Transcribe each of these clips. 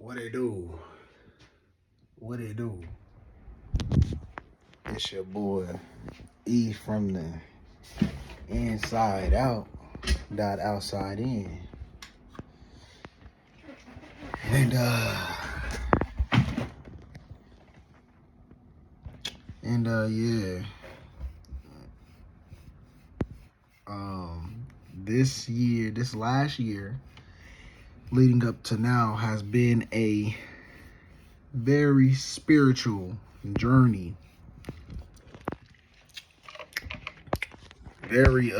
What it do? What it do? It's your boy E from the inside out, dot outside in. And yeah. This last year, leading up to now, has been a very spiritual journey. Very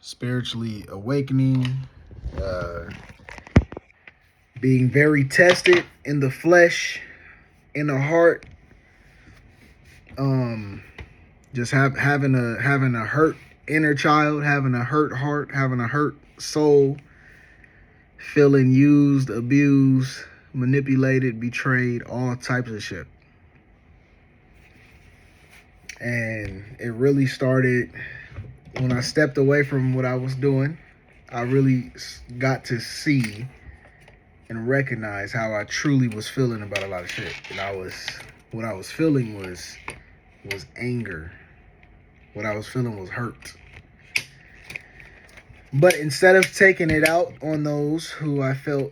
spiritually awakening, being very tested in the flesh, in the heart, just having a hurt inner child, having a hurt heart, having a hurt soul, feeling used, abused, manipulated, betrayed, all types of shit. And it really started when I stepped away from what I was doing. I really got to see and recognize how I truly was feeling about a lot of shit. And what I was feeling was anger. What I was feeling was hurt. But instead of taking it out on those who I felt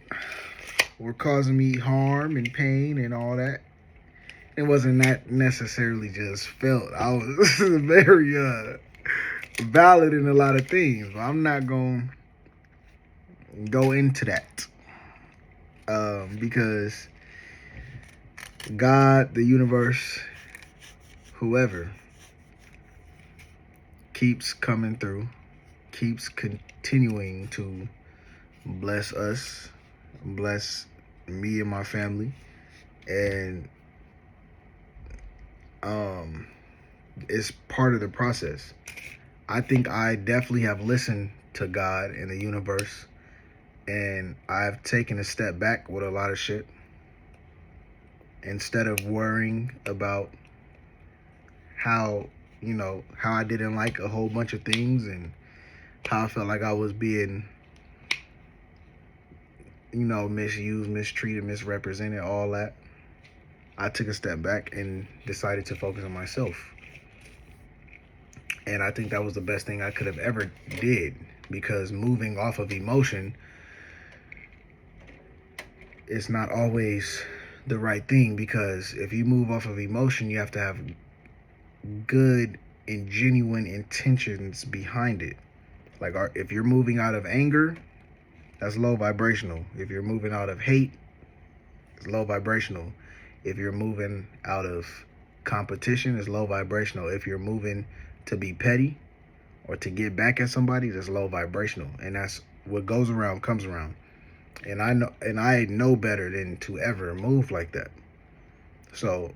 were causing me harm and pain and all that, it wasn't that necessarily just felt. I was very valid in a lot of things, but I'm not going to go into that because God, the universe, whoever, keeps coming through, keeps continuing to bless us, bless me and my family, and it's part of the process. I think I definitely have listened to God and the universe, and I've taken a step back with a lot of shit. Instead of worrying about how I didn't like a whole bunch of things and how I felt like I was being, misused, mistreated, misrepresented, all that, I took a step back and decided to focus on myself. And I think that was the best thing I could have ever did, because moving off of emotion is not always the right thing, because if you move off of emotion, you have to have good and genuine intentions behind it. Like, if you're moving out of anger, that's low vibrational. If you're moving out of hate, it's low vibrational. If you're moving out of competition, it's low vibrational. If you're moving to be petty or to get back at somebody, that's low vibrational. And that's what goes around comes around. And I know better than to ever move like that. So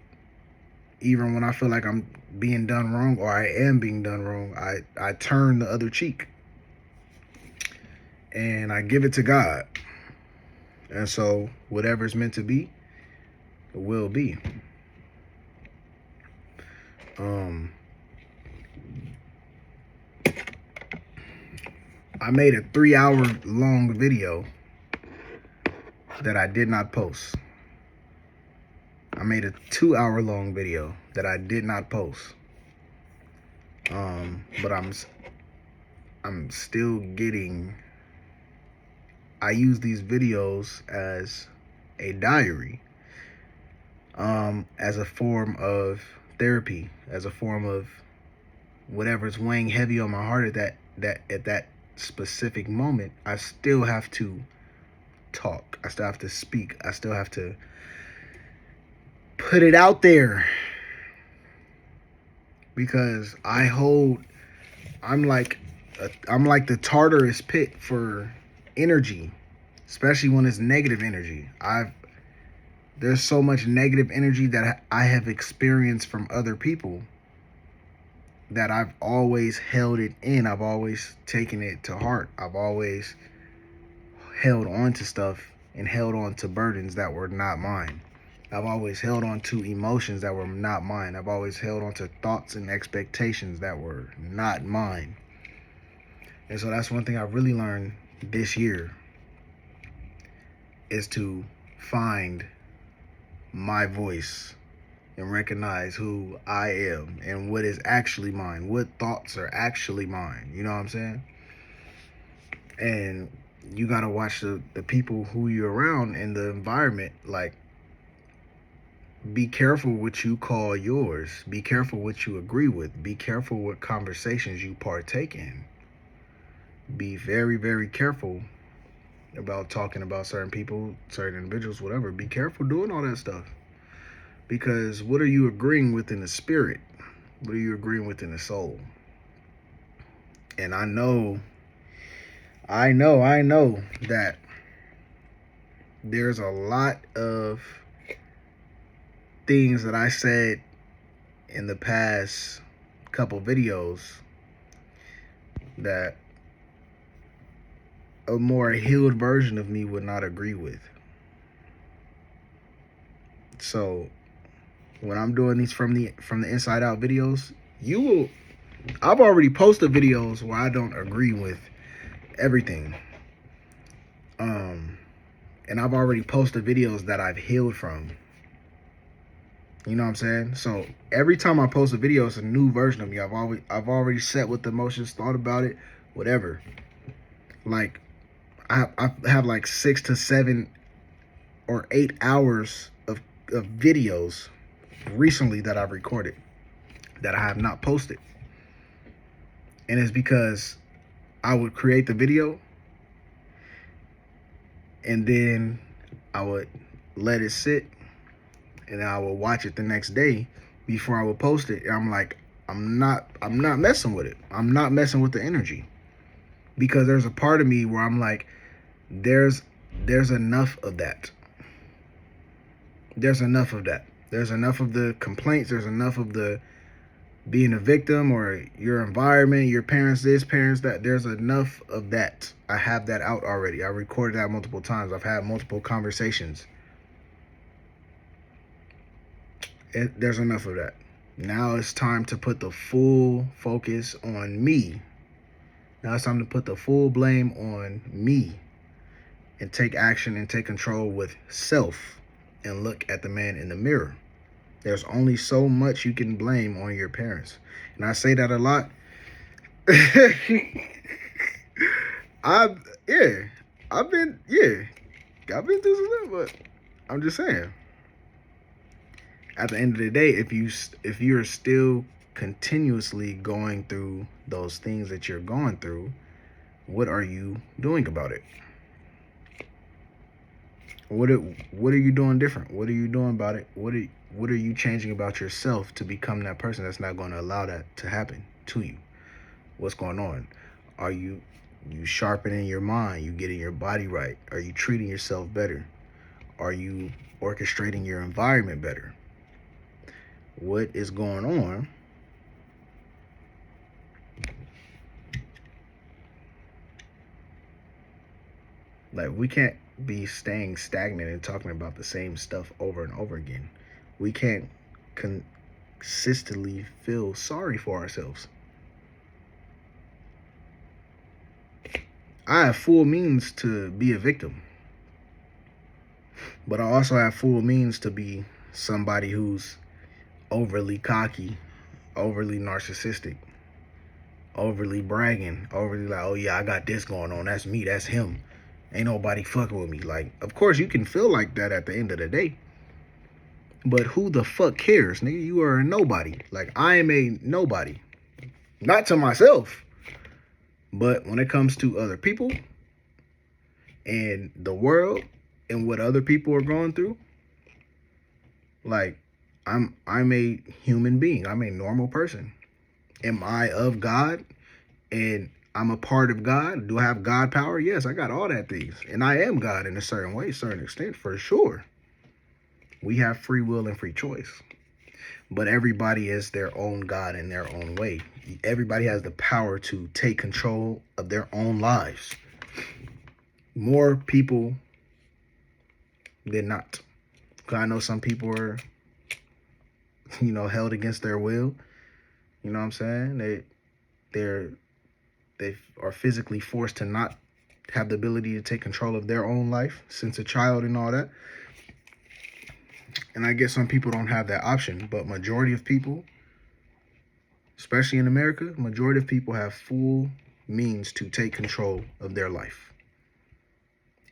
even when I feel like I'm being done wrong, or I am being done wrong, I turn the other cheek and I give it to God. And so whatever's meant to be, it will be. I made a 3-hour long video that I did not post. I made a 2-hour long video that I did not post. But I'm still getting. I use these videos as a diary, as a form of therapy, as a form of whatever's weighing heavy on my heart at that specific moment. I still have to talk. I still have to speak. I still have to put it out there, because I'm like the Tartarus pit for energy, especially when it's negative energy. There's so much negative energy that I have experienced from other people that I've always held it in. I've always taken it to heart. I've always held on to stuff and held on to burdens that were not mine. I've always held on to emotions that were not mine. I've always held on to thoughts and expectations that were not mine. And so that's one thing I really learned this year. is to find my voice and recognize who I am and what is actually mine, what thoughts are actually mine. You know what I'm saying? And you gotta watch the people who you're around in the environment. Like, be careful what you call yours. Be careful what you agree with. Be careful what conversations you partake in. Be very, very careful about talking about certain people, certain individuals, whatever. Be careful doing all that stuff. Because what are you agreeing with in the spirit? What are you agreeing with in the soul? And I know that there's a lot of things that I said in the past couple videos that a more healed version of me would not agree with. So when I'm doing these from the inside out videos, I've already posted videos where I don't agree with everything. And I've already posted videos that I've healed from. You know what I'm saying? So every time I post a video, it's a new version of me. I've already set with the emotions, thought about it, whatever. Like, I have like 6 to 7 or 8 hours of videos recently that I've recorded that I have not posted. And it's because I would create the video and then I would let it sit and then I would watch it the next day before I would post it. And I'm like, I'm not messing with it. I'm not messing with the energy. Because there's a part of me where I'm like, there's enough of that. There's enough of that. There's enough of the complaints. There's enough of the being a victim or your environment, your parents this, parents that. There's enough of that. I have that out already. I recorded that multiple times. I've had multiple conversations. There's enough of that. Now it's time to put the full focus on me. Now it's time to put the full blame on me and take action and take control with self and look at the man in the mirror. There's only so much you can blame on your parents. And I say that a lot. I've been through some stuff, but I'm just saying. At the end of the day, if you're still continuously going through those things that you're going through, what are you doing about it? What are you doing different? What are you doing about it? What are you changing about yourself to become that person that's not going to allow that to happen to you? What's going on? Are you sharpening your mind? You getting your body right? Are you treating yourself better? Are you orchestrating your environment better? What is going on? Like, we can't be staying stagnant and talking about the same stuff over and over again. We can't consistently feel sorry for ourselves. I have full means to be a victim, but I also have full means to be somebody who's overly cocky, overly narcissistic, overly bragging, overly like, oh yeah, I got this going on. That's me. That's him. Ain't nobody fucking with me. Like, of course you can feel like that at the end of the day. But who the fuck cares, nigga? You are a nobody. Like, I am a nobody. Not to myself. But when it comes to other people and the world and what other people are going through, like, I'm a human being. I'm a normal person. Am I of God? And I'm a part of God? Do I have God power? Yes, I got all that things. And I am God in a certain way, certain extent, for sure. We have free will and free choice. But everybody is their own God in their own way. Everybody has the power to take control of their own lives. More people than not. Because I know some people are, held against their will. You know what I'm saying? They are physically forced to not have the ability to take control of their own life since a child and all that. And I guess some people don't have that option, but majority of people, especially in America, majority of people have full means to take control of their life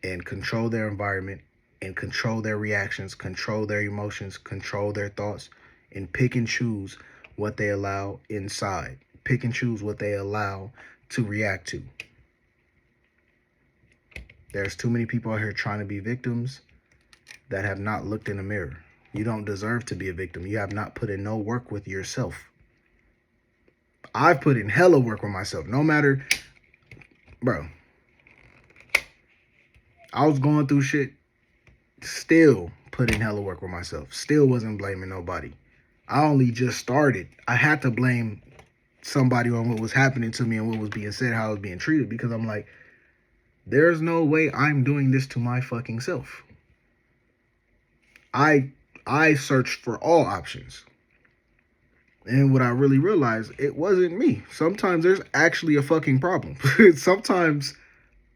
and control their environment and control their reactions, control their emotions, control their thoughts, and pick and choose what they allow inside. Pick and choose what they allow to react to. There's too many people out here trying to be victims that have not looked in the mirror. You don't deserve to be a victim. You have not put in no work with yourself. I've put in hella work with myself. No matter, bro. I was going through shit, still put in hella work with myself. Still wasn't blaming nobody. I only just started. I had to blame somebody on what was happening to me and what was being said, how I was being treated, because I'm like, there's no way I'm doing this to my fucking self. I searched for all options. And what I really realized, it wasn't me. Sometimes there's actually a fucking problem. Sometimes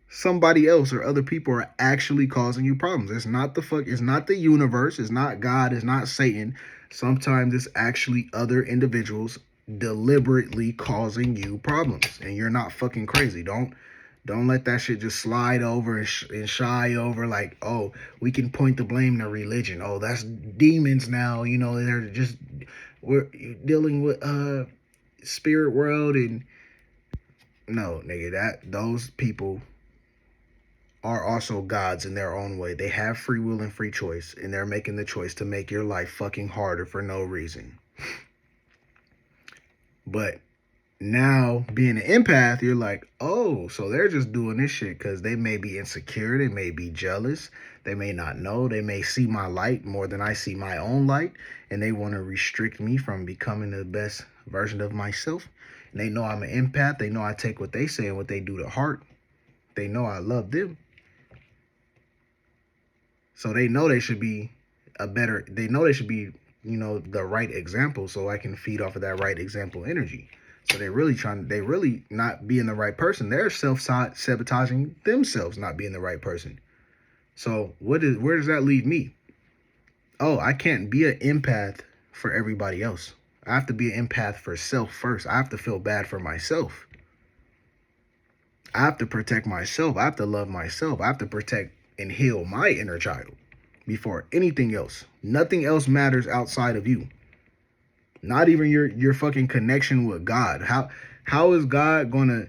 somebody else or other people are actually causing you problems. It's not the universe, it's not God, it's not Satan. Sometimes it's actually other individuals deliberately causing you problems. And you're not fucking crazy. Don't let that shit just slide over and shy over like, oh, we can point the blame to religion. Oh, that's demons now. You know, we're dealing with spirit world. And no, nigga, those people are also gods in their own way. They have free will and free choice, and they're making the choice to make your life fucking harder for no reason. But now, being an empath, you're like, oh, so they're just doing this shit because they may be insecure, they may be jealous, they may not know, they may see my light more than I see my own light, and they want to restrict me from becoming the best version of myself. And they know I'm an empath, they know I take what they say and what they do to heart. They know I love them. So they know they should be the right example, so I can feed off of that right example energy. So they really not being the right person. They're self-sabotaging themselves not being the right person. So where does that leave me? Oh, I can't be an empath for everybody else. I have to be an empath for self first. I have to feel bad for myself. I have to protect myself. I have to love myself. I have to protect and heal my inner child before anything else. Nothing else matters outside of you. Not even your fucking connection with God. How is God gonna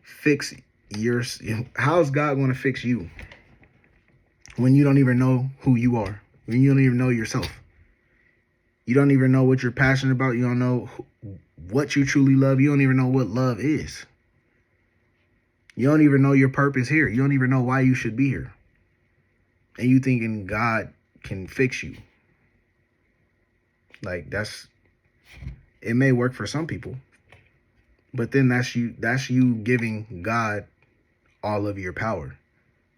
fix how is God gonna fix you when you don't even know who you are? When you don't even know yourself? You don't even know what you're passionate about. You don't know what you truly love. You don't even know what love is. You don't even know your purpose here. You don't even know why you should be here. And you thinking God can fix you. Like it may work for some people, but then that's you giving God all of your power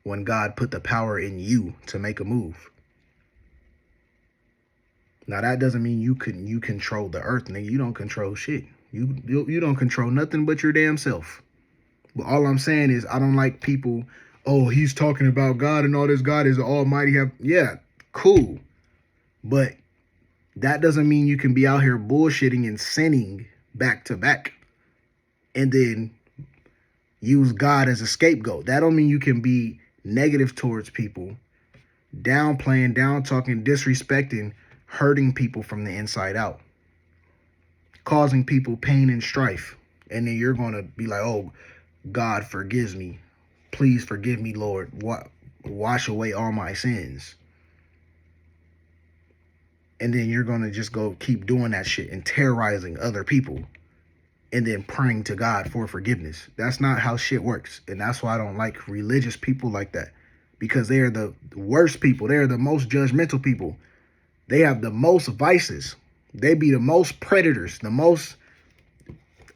when God put the power in you to make a move. Now that doesn't mean you control the earth, nigga. You don't control shit. You don't control nothing but your damn self. But all I'm saying is I don't like people, oh, he's talking about God and all this, God is almighty. Yeah, cool. But that doesn't mean you can be out here bullshitting and sinning back to back and then use God as a scapegoat. That don't mean you can be negative towards people, downplaying, down-talking, disrespecting, hurting people from the inside out, causing people pain and strife. And then you're going to be like, oh, God forgives me. Please forgive me, Lord. Wash away all my sins. And then you're going to just go keep doing that shit and terrorizing other people and then praying to God for forgiveness. That's not how shit works. And that's why I don't like religious people like that, because they are the worst people. They are the most judgmental people. They have the most vices. They be the most predators, the most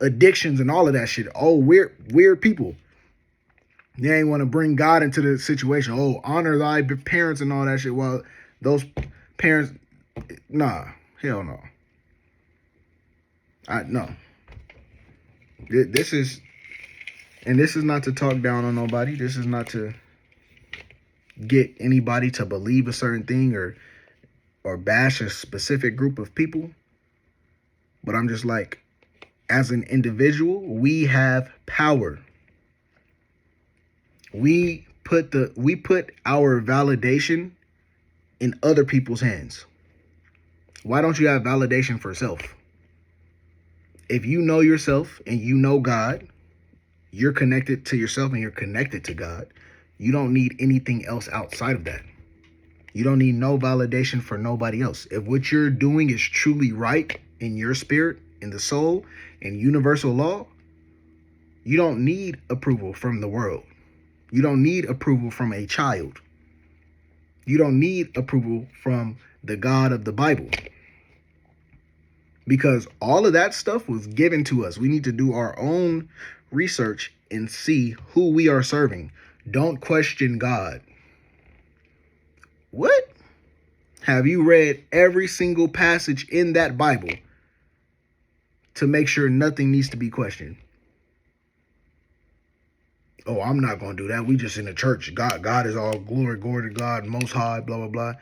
addictions and all of that shit. Oh, weird people. They ain't want to bring God into the situation. Oh, honor thy parents and all that shit. Well, those parents, nah, hell no. No. This is, And this is not to talk down on nobody. This is not to get anybody to believe a certain thing or bash a specific group of people. But I'm just like, as an individual, we have power. We put our validation in other people's hands. Why don't you have validation for self? If you know yourself and you know God, you're connected to yourself and you're connected to God. You don't need anything else outside of that. You don't need no validation for nobody else. If what you're doing is truly right in your spirit, in the soul, in universal law, you don't need approval from the world. You don't need approval from a child. You don't need approval from the God of the Bible. Because all of that stuff was given to us. We need to do our own research and see who we are serving. Don't question God. What? Have you read every single passage in that Bible to make sure nothing needs to be questioned? Oh, I'm not going to do that. We just in the church. God is all glory to God, most high, blah, blah, blah.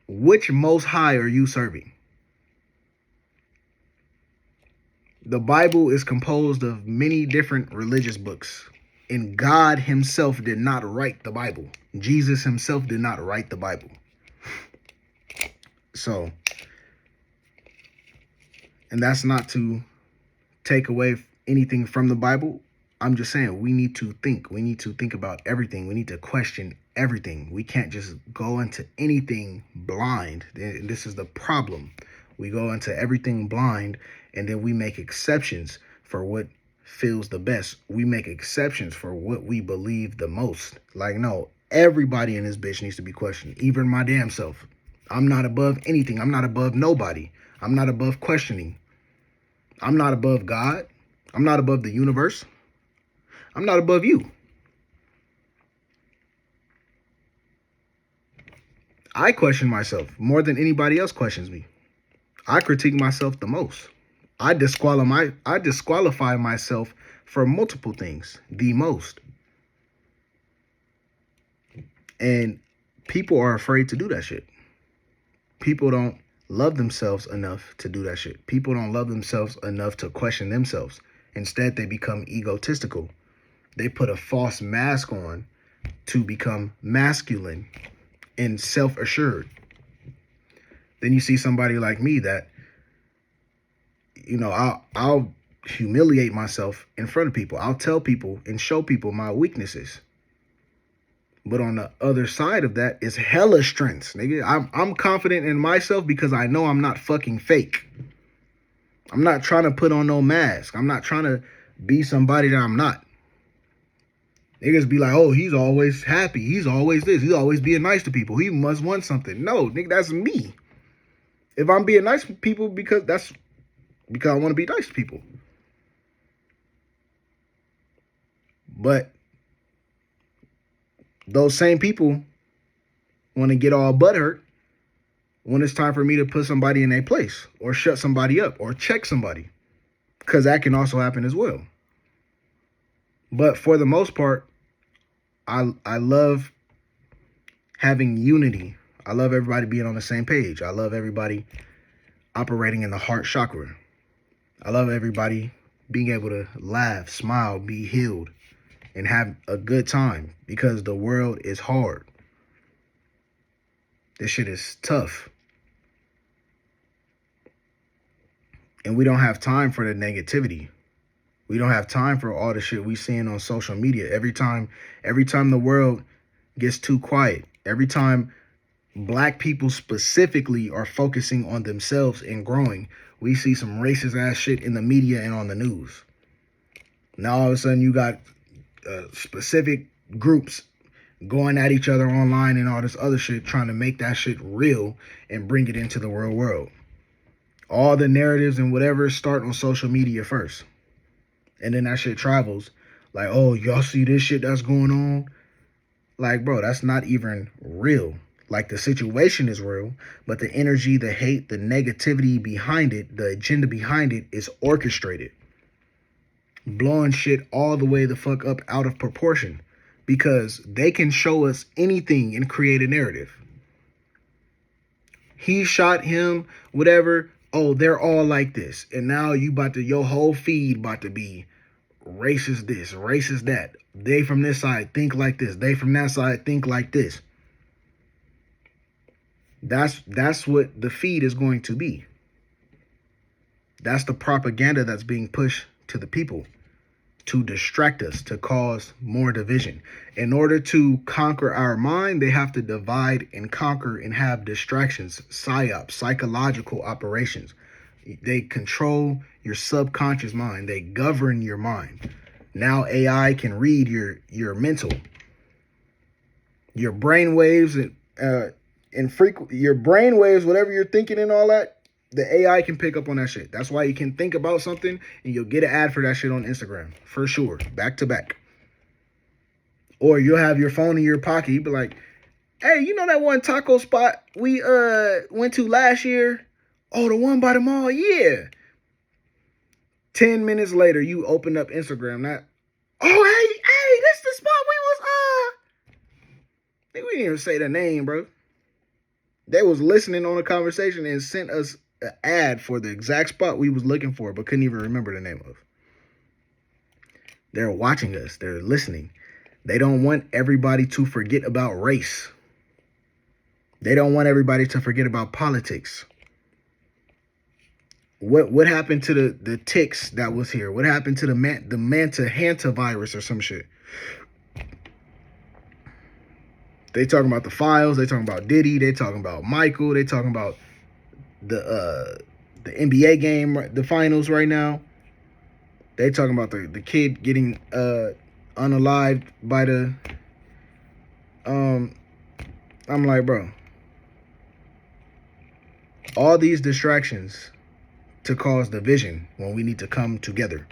Which most high are you serving? The Bible is composed of many different religious books. And God himself did not write the Bible. Jesus himself did not write the Bible. So, and that's not to take away anything from the Bible. I'm just saying we need to think. We need to think about everything. We need to question everything. We can't just go into anything blind. This is the problem. We go into everything blind and then we make exceptions for what feels the best. We make exceptions for what we believe the most. Like, no, everybody in this bitch needs to be questioned, even my damn self. I'm not above anything. I'm not above nobody. I'm not above questioning. I'm not above God. I'm not above the universe. I'm not above you. I question myself more than anybody else questions me. I critique myself the most. I disqualify myself for multiple things the most. And people are afraid to do that shit. People don't love themselves enough to do that shit. People don't love themselves enough to question themselves. Instead, they become egotistical. They put a false mask on to become masculine and self-assured. Then you see somebody like me that, you know, I'll humiliate myself in front of people. I'll tell people and show people my weaknesses. But on the other side of that is hella strengths, nigga. I'm confident in myself because I know I'm not fucking fake. I'm not trying to put on no mask. I'm not trying to be somebody that I'm not. Niggas be like, oh, he's always happy. He's always this. He's always being nice to people. He must want something. No, nigga, that's me. If I'm being nice to people because I want to be nice to people. But those same people want to get all butthurt when it's time for me to put somebody in their place or shut somebody up or check somebody, because that can also happen as well. But for the most part, I love having unity. I love everybody being on the same page. I love everybody operating in the heart chakra. I love everybody being able to laugh, smile, be healed, and have a good time, because the world is hard. This shit is tough. And we don't have time for the negativity. We don't have time for all the shit we seeing on social media. Every time the world gets too quiet, every time black people specifically are focusing on themselves and growing, we see some racist ass shit in the media and on the news. Now all of a sudden you got specific groups going at each other online and all this other shit, trying to make that shit real and bring it into the real world. All the narratives and whatever start on social media first. And then that shit travels. Like, oh, y'all see this shit that's going on? Like, bro, that's not even real. Like, the situation is real, but the energy, the hate, the negativity behind it, the agenda behind it is orchestrated. blowing shit all the way the fuck up out of proportion, because they can show us anything and create a narrative. He shot him, whatever. Oh, they're all like this. And now your whole feed about to be racist this, racist that. They from this side think like this. They from that side think like this. That's what the feed is going to be. That's the propaganda that's being pushed to the people to distract us, to cause more division. In order to conquer our mind, they have to divide and conquer and have distractions, psyops, psychological operations. They control your subconscious mind. They govern your mind. Now AI can read your mental, your brain waves, your brain waves, whatever you're thinking and all that. The AI can pick up on that shit. That's why you can think about something and you'll get an ad for that shit on Instagram. For sure. Back to back. Or you'll have your phone in your pocket. You'll be like, hey, you know that one taco spot we went to last year? Oh, the one by the mall? Yeah. 10 minutes later, you open up Instagram. Hey, that's the spot we didn't even say the name, bro. They was listening on a conversation and sent us an ad for the exact spot we was looking for, but couldn't even remember the name of. They're watching us. They're listening. They don't want everybody to forget about race. They don't want everybody to forget about politics. What happened to the ticks that was here? What happened to the Manta Hanta virus or some shit? They talking about the files. They talking about Diddy. They talking about Michael. They talking about the NBA game, the finals right now. They talking about the kid getting unalived by the I'm like, bro, all these distractions to cause division when we need to come together.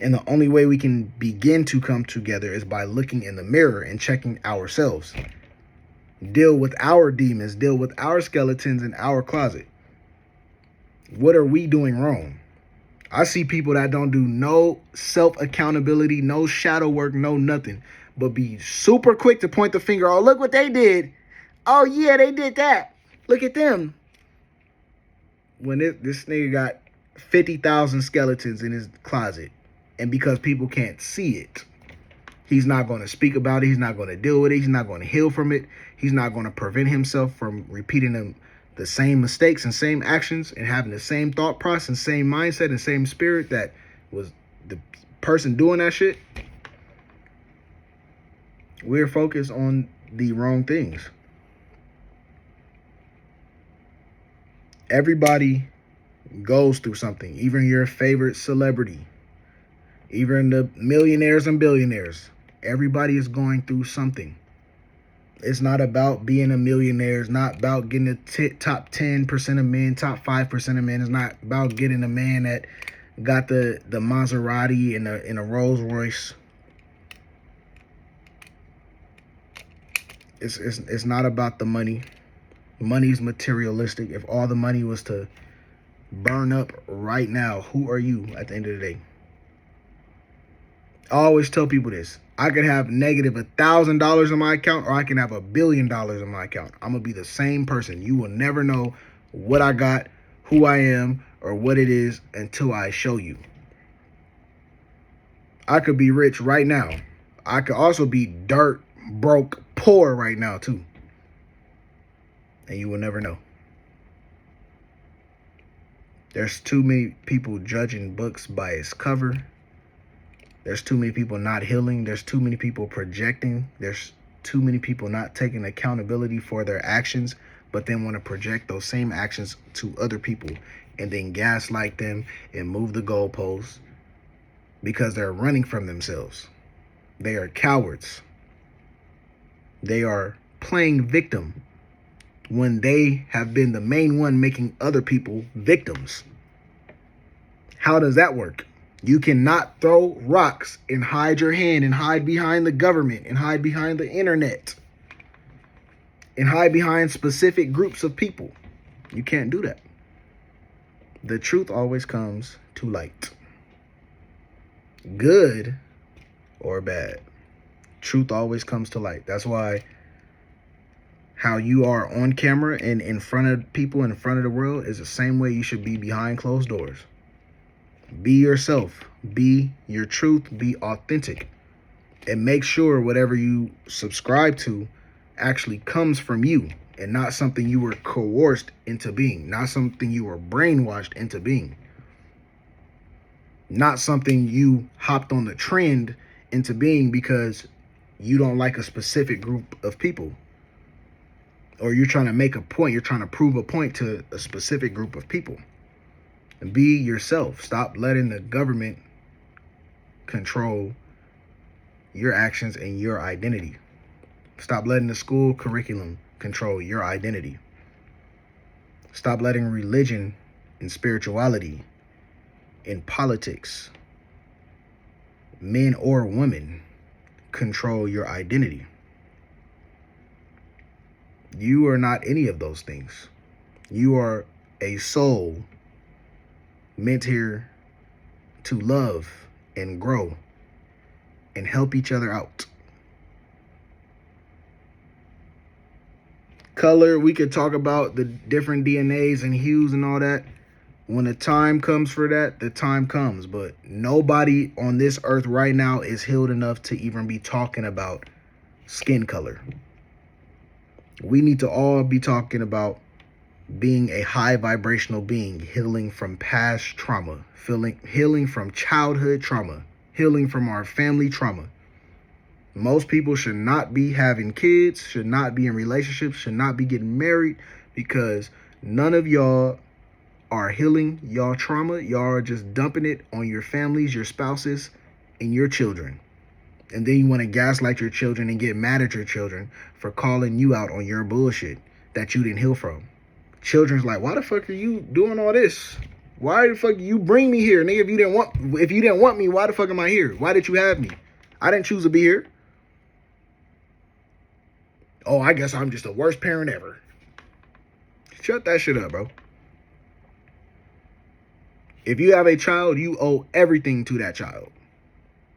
And the only way we can begin to come together is by looking in the mirror and checking ourselves. Deal with our demons, deal with our skeletons in our closet. What are we doing wrong? I see people that don't do no self-accountability, no shadow work, no nothing, but be super quick to point the finger. Oh, look what they did. Oh, yeah, they did that. Look at them. When this nigga got 50,000 skeletons in his closet, and because people can't see it, he's not going to speak about it. He's not going to deal with it. He's not going to heal from it. He's not going to prevent himself from repeating the same mistakes and same actions and having the same thought process and same mindset and same spirit that was the person doing that shit. We're focused on the wrong things. Everybody goes through something, even your favorite celebrity, even the millionaires and billionaires. Everybody is going through something. It's not about being a millionaire. It's not about getting the top 10% of men, top 5% of men. It's not about getting a man that got the Maserati and a Rolls Royce. It's not about the money. Money's materialistic. If all the money was to burn up right now, who are you at the end of the day? I always tell people this. I could have negative $1,000 in my account, or I can have $1 billion in my account. I'm going to be the same person. You will never know what I got, who I am, or what it is until I show you. I could be rich right now. I could also be dirt, broke, poor right now too. And you will never know. There's too many people judging books by its cover. There's too many people not healing. There's too many people projecting. There's too many people not taking accountability for their actions, but then want to project those same actions to other people and then gaslight them and move the goalposts because they're running from themselves. They are cowards. They are playing victim when they have been the main one making other people victims. How does that work? You cannot throw rocks and hide your hand and hide behind the government and hide behind the internet and hide behind specific groups of people. You can't do that. The truth always comes to light. good or bad. Truth always comes to light. That's why how you are on camera and in front of people, in front of the world, is the same way you should be behind closed doors. Be yourself. Be your truth. Be authentic. And make sure whatever you subscribe to actually comes from you and not something you were coerced into being, not something you were brainwashed into being, not something you hopped on the trend into being because you don't like a specific group of people, or you're trying to make a point, you're trying to prove a point to a specific group of people. And be yourself. Stop letting the government control your actions and your identity. Stop letting the school curriculum control your identity. Stop letting religion and spirituality and politics, men or women, control your identity. You are not any of those things. You are a soul meant here to love and grow and help each other out. Color, we could talk about the different DNAs and hues and all that. When the time comes for that, the time comes. But nobody on this earth right now is healed enough to even be talking about skin color. We need to all be talking about being a high vibrational being, healing from past trauma, healing from childhood trauma, healing from our family trauma. Most people should not be having kids, should not be in relationships, should not be getting married, because none of y'all are healing y'all trauma. Y'all are just dumping it on your families, your spouses, and your children. And then you want to gaslight your children and get mad at your children for calling you out on your bullshit that you didn't heal from. Children's like, why the fuck are you doing all this? Why the fuck you bring me here, nigga? If you didn't want me, why the fuck am I here? Why did you have me? I didn't choose to be here. Oh, I guess I'm just the worst parent ever. Shut that shit up, bro. If you have a child, you owe everything to that child.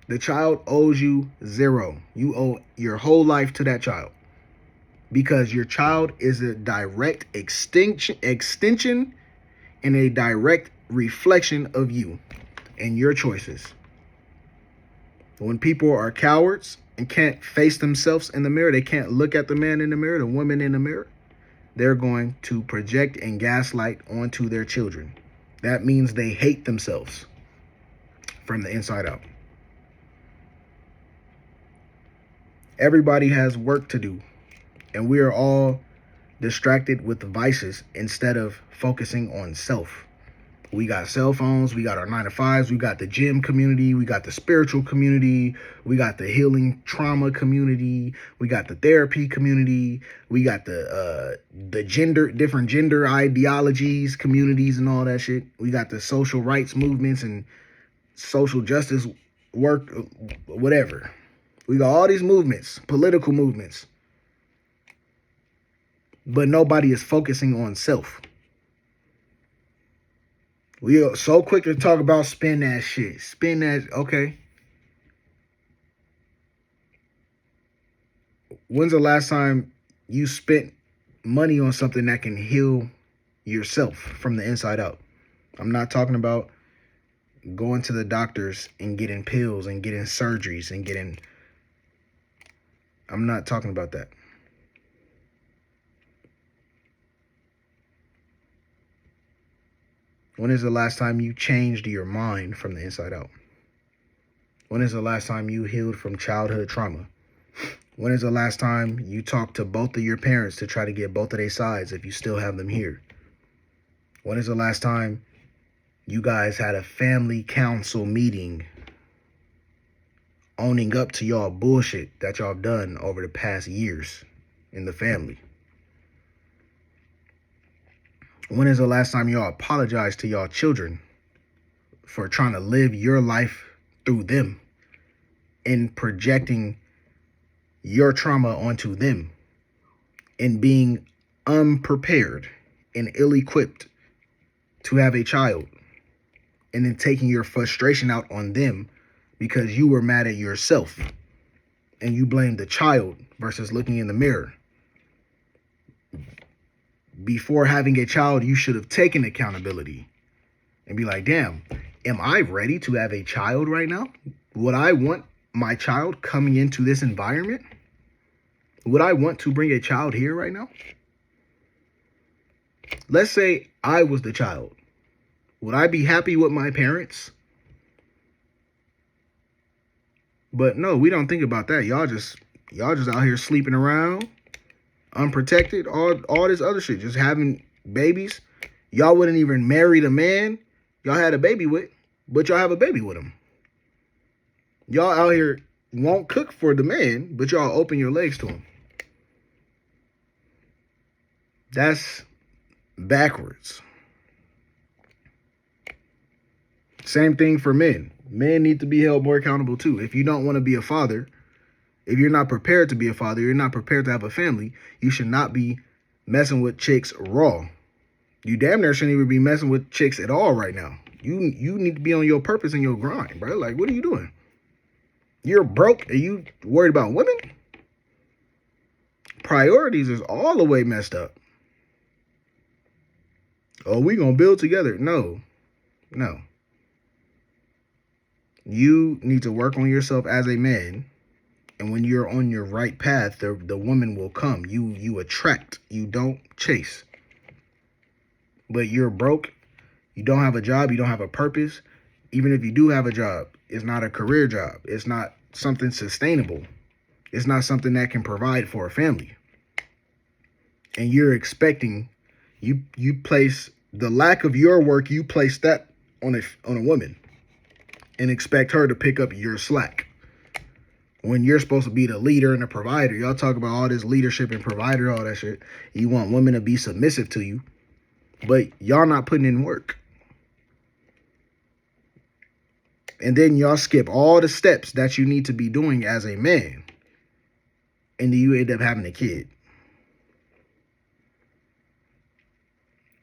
The child owes you zero. You owe your whole life to that child. Because your child is a direct extension and a direct reflection of you and your choices. When people are cowards and can't face themselves in the mirror, they can't look at the man in the mirror, the woman in the mirror, they're going to project and gaslight onto their children. That means they hate themselves from the inside out. Everybody has work to do, and we are all distracted with the vices instead of focusing on self. We got cell phones, we got our 9-to-5s, we got the gym community, we got the spiritual community, we got the healing trauma community, we got the therapy community, we got the different gender ideologies, communities, and all that shit. We got the social rights movements and social justice work, whatever. We got all these movements, political movements, but nobody is focusing on self. We are so quick to talk about spin that shit. Spin that, okay. When's the last time you spent money on something that can heal yourself from the inside out? I'm not talking about going to the doctors and getting pills and getting surgeries and getting... I'm not talking about that. When is the last time you changed your mind from the inside out? When is the last time you healed from childhood trauma? When is the last time you talked to both of your parents to try to get both of their sides if you still have them here? When is the last time you guys had a family council meeting owning up to y'all bullshit that y'all done over the past years in the family? When is the last time y'all apologized to y'all children for trying to live your life through them and projecting your trauma onto them and being unprepared and ill-equipped to have a child, and then taking your frustration out on them because you were mad at yourself and you blamed the child versus looking in the mirror. Before having a child, you should have taken accountability and be like, damn, am I ready to have a child right now? Would I want my child coming into this environment? Would I want to bring a child here right now? Let's say I was the child. Would I be happy with my parents? But no, we don't think about that. Y'all just out here sleeping around, unprotected, all this other shit, just having babies. Y'all wouldn't even marry the man y'all had a baby with, but y'all have a baby with him. Y'all out here won't cook for the man, but y'all open your legs to him. That's backwards. Same thing for men. Men need to be held more accountable too. If you don't want to be a father, if you're not prepared to be a father, you're not prepared to have a family, you should not be messing with chicks raw. You damn near shouldn't even be messing with chicks at all right now. You need to be on your purpose and your grind, bro. Like, what are you doing? You're broke and you worried about women? Priorities is all the way messed up. Oh, we gonna build together. No. You need to work on yourself as a man. And when you're on your right path, the woman will come. You attract. You don't chase. But you're broke. You don't have a job. You don't have a purpose. Even if you do have a job, it's not a career job. It's not something sustainable. It's not something that can provide for a family. And you're expecting, you place the lack of your work, you place that on a woman and expect her to pick up your slack. When you're supposed to be the leader and the provider. Y'all talk about all this leadership and provider, all that shit. You want women to be submissive to you, but y'all not putting in work. And then y'all skip all the steps that you need to be doing as a man. And then you end up having a kid.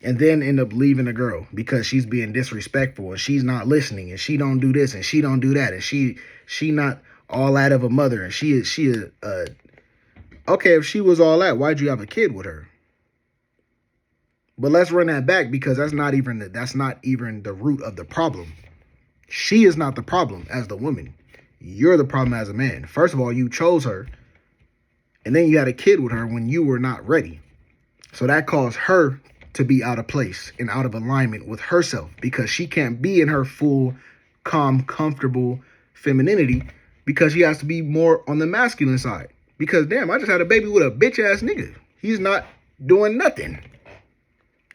And then end up leaving a girl because she's being disrespectful and she's not listening and she don't do this and she don't do that and she not all that of a mother and she okay, if she was all that, why'd you have a kid with her? But let's run that back because that's not even the root of the problem. She is not the problem as the woman. You're the problem as a man. First of all, you chose her and then you had a kid with her when you were not ready. So that caused her to be out of place and out of alignment with herself because she can't be in her full, calm, comfortable femininity because she has to be more on the masculine side. Because damn, I just had a baby with a bitch ass nigga. He's not doing nothing.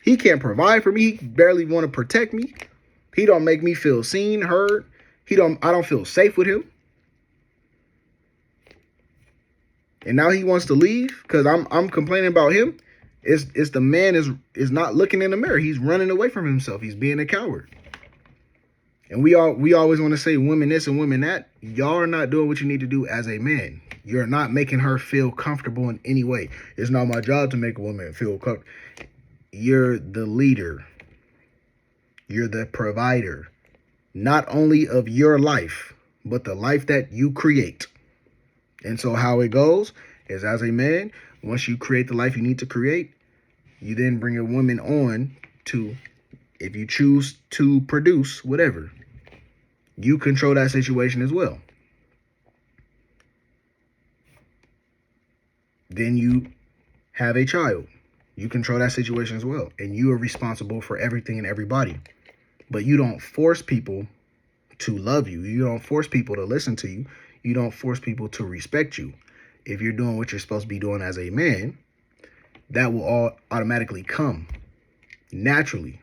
He can't provide for me. He barely want to protect me. He don't make me feel seen, heard. I don't feel safe with him. And now he wants to leave because I'm complaining about him. It's the man is not looking in the mirror. He's running away from himself. He's being a coward. And we always want to say women this and women that. Y'all are not doing what you need to do as a man. You're not making her feel comfortable in any way. It's not my job to make a woman feel comfortable. You're the leader. You're the provider. Not only of your life, but the life that you create. And so how it goes is as a man, once you create the life you need to create, you then bring a woman on to, if you choose to produce whatever, you control that situation as well. Then you have a child. You control that situation as well. And you are responsible for everything and everybody. But you don't force people to love you. You don't force people to listen to you. You don't force people to respect you. If you're doing what you're supposed to be doing as a man, that will all automatically come naturally.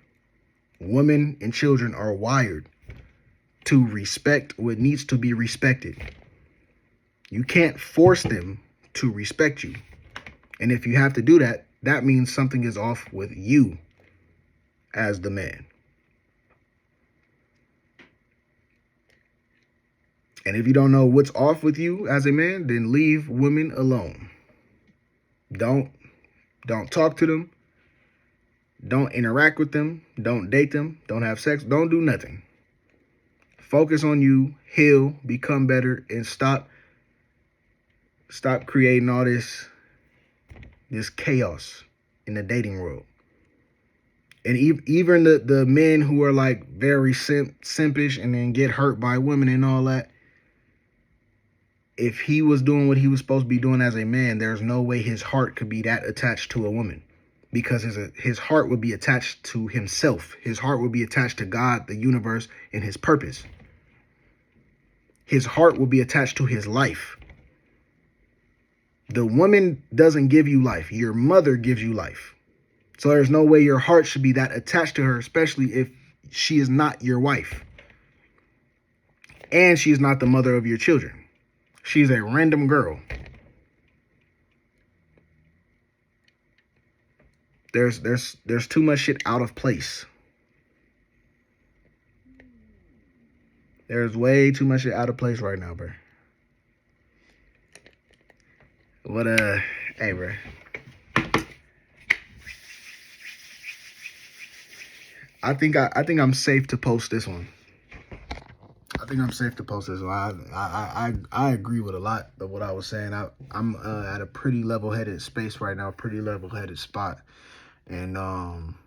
Women and children are wired to respect what needs to be respected. You can't force them to respect you. And if you have to do that, that means something is off with you as the man. And if you don't know what's off with you as a man, then leave women alone. Don't talk to them. Don't interact with them. Don't date them. Don't have sex. Don't do nothing. Focus on you, heal, become better, and stop creating all this chaos in the dating world. And even the men who are like very simpish and then get hurt by women and all that, if he was doing what he was supposed to be doing as a man, there's no way his heart could be that attached to a woman, because his heart would be attached to himself. His heart would be attached to God, the universe, and his purpose. His heart will be attached to his life. The woman doesn't give you life. Your mother gives you life. So there's no way your heart should be that attached to her, especially if she is not your wife. And she is not the mother of your children. She's a random girl. There's too much shit out of place. There's way too much shit out of place right now, bro. What hey, bro. I think I'm safe to post this one. I think I'm safe to post this one. I agree with a lot of what I was saying. I'm at a pretty level-headed space right now, pretty level-headed spot. And damn,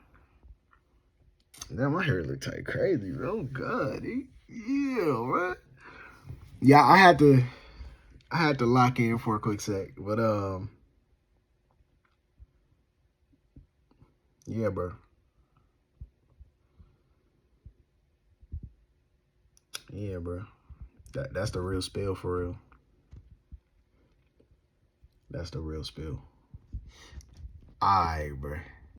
my hair look tight crazy, real good. Yeah, right? Yeah, I had to lock in for a quick sec. But yeah, bro. Yeah, bro. That's the real spill for real. That's the real spill. Alright, bro.